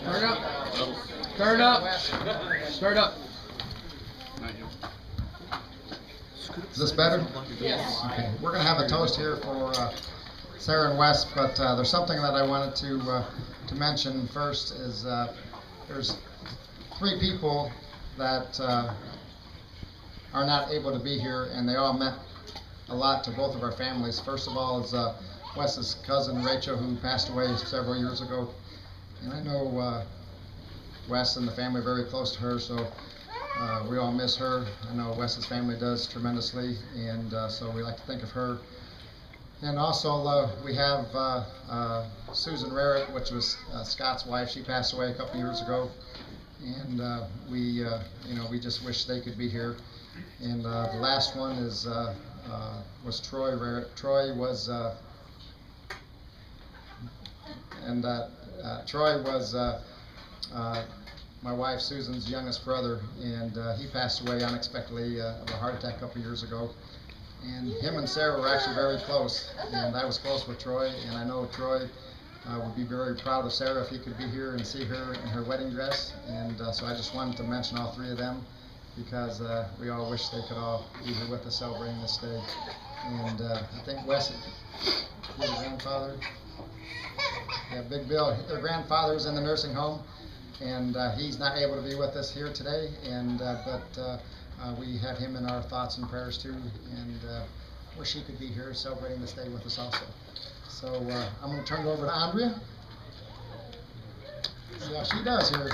Start up. Start up. Start up. Is this better? Yes. Okay. We're going to have a toast here for Sarah and Wes, but there's something that I wanted to mention first is there's 3 people that are not able to be here, and they all meant a lot to both of our families. First of all is Wes's cousin Rachel, who passed away several years ago, and I know Wes and the family are very close to her, so we all miss her. I know Wes's family does tremendously, and so we like to think of her. And also we have Susan Rarrett, which was Scott's wife. She passed away a couple years ago, and we just wish they could be here. And the last one is was Troy Rarrett. Troy was Troy was my wife Susan's youngest brother, and he passed away unexpectedly of a heart attack a couple years ago. And him and Sarah were actually very close, and I was close with Troy, and I know Troy would be very proud of Sarah if he could be here and see her in her wedding dress. And so I just wanted to mention all 3 of them, because we all wish they could all be here with us celebrating this day. And I think Wes, your grandfather, yeah, Big Bill, their grandfather's in the nursing home, and he's not able to be with us here today, and but we have him in our thoughts and prayers too, and wish he could be here celebrating this day with us also. So I'm going to turn it over to Andrea. See how she does here.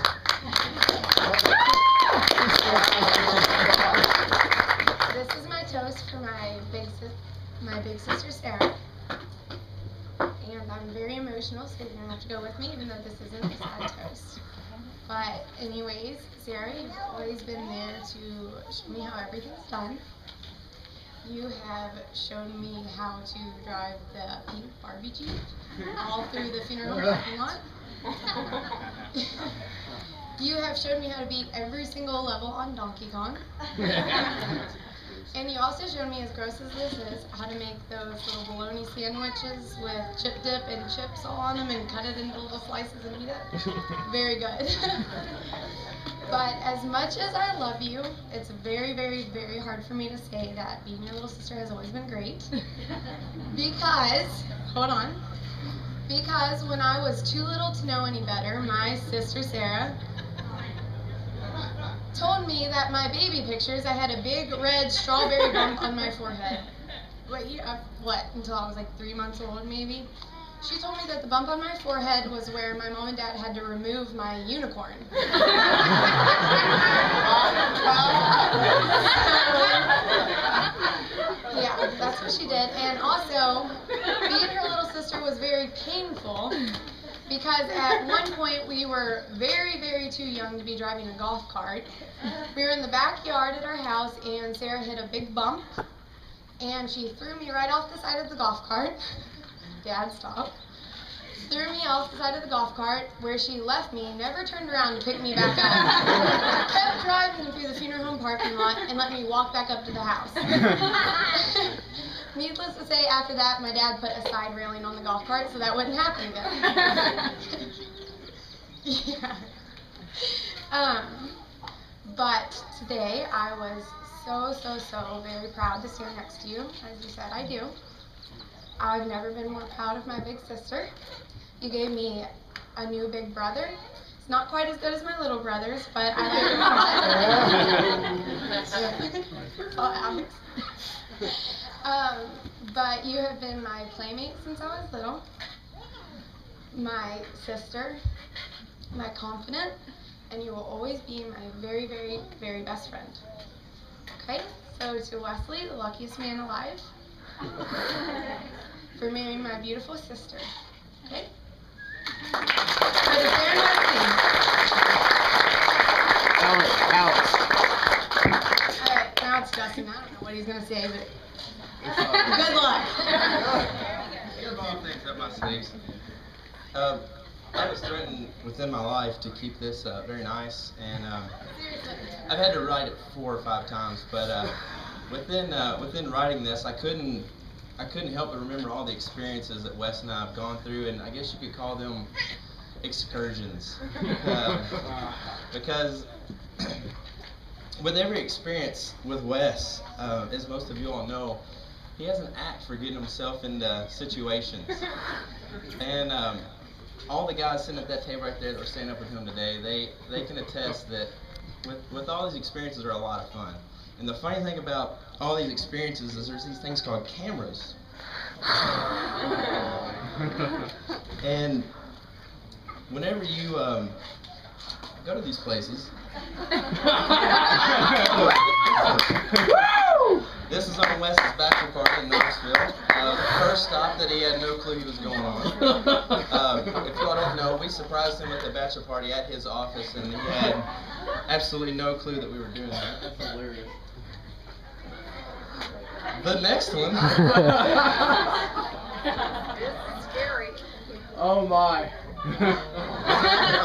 This is my toast for my big sister Sarah, and I'm very emotional, so you're gonna have to go with me, even though this isn't a sad toast. But anyways, Sarah, you've always been there to show me how everything's done. You have shown me how to drive the pink Barbie Jeep all through the funeral parking lot. You have shown me how to beat every single level on Donkey Kong. And you also showed me, as gross as this is, how to make those little bologna sandwiches with chip dip and chips all on them and cut it into little slices and eat it. Very good. But as much as I love you, it's very, very, very hard for me to say that being your little sister has always been great. Because, hold on, because when I was too little to know any better, my sister Sarah told me that my baby pictures, I had a big red strawberry bump on my forehead. What, until I was like 3 months old maybe? She told me that the bump on my forehead was where my mom and dad had to remove my unicorn. Yeah, that's what she did. And also, being her little sister was very painful, because at one point we were very, very too young to be driving a golf cart. We were in the backyard at our house, and Sarah hit a big bump, and she threw me right off the side of the golf cart. Dad, stop. Threw me off the side of the golf cart, where she left me, never turned around to pick me back up. Kept driving through the funeral home parking lot and let me walk back up to the house. Needless to say, after that, my dad put a side railing on the golf cart so that wouldn't happen again. Yeah. But today, I was so very proud to stand next to you. As you said, I do. I've never been more proud of my big sister. You gave me a new big brother. It's not quite as good as my little brothers, but I like him. Oh, Alex. But you have been my playmate since I was little, my sister, my confidant, and you will always be my very, very, very best friend. Okay? So to Wesley, the luckiest man alive, for marrying my beautiful sister. Okay? For the ceremony. Alex. Alright, now it's Justin. I don't know what he's going to say, but good luck. Your mom thinks up my sleeves. I was threatened within my life to keep this very nice, and I've had to write it 4 or 5 times, but within writing this, I couldn't help but remember all the experiences that Wes and I have gone through, and I guess you could call them excursions. Because with every experience with Wes, as most of you all know, he has an act for getting himself into situations. And all the guys sitting at that table right there that were standing up with him today, they can attest that with all these experiences are a lot of fun. And the funny thing about all these experiences is there's these things called cameras. And whenever you go to these places, this is on Wes's bachelor party in Knoxville. The first stop that he had no clue he was going on. If y'all don't know, we surprised him at the bachelor party at his office, and he had absolutely no clue that we were doing that. That's hilarious. The next one. Scary. Oh my.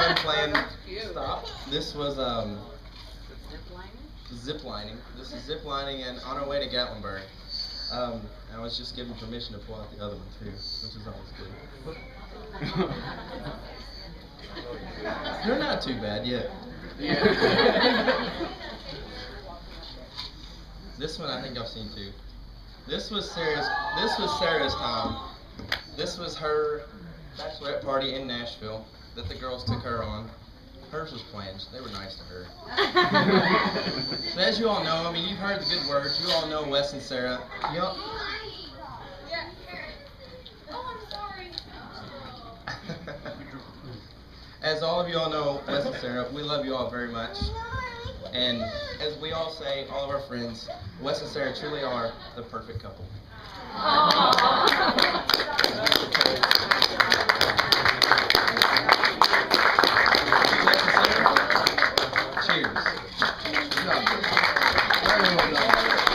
Unplanned stop. This was zip lining. This is zip lining and on our way to Gatlinburg. I was just given permission to pull out the other one too, which is always good. They're not too bad yet. This one I think I've seen too. This was Sarah's time. This was her bachelorette party in Nashville that the girls took her on. Hers was planned. They were nice to her. So as you all know, I mean, you've heard the good words. You all know Wes and Sarah. Yeah. Oh, I'm sorry. As all of you all know, Wes and Sarah, we love you all very much. And as we all say, all of our friends, Wes and Sarah truly are the perfect couple. Cheers. Very well done.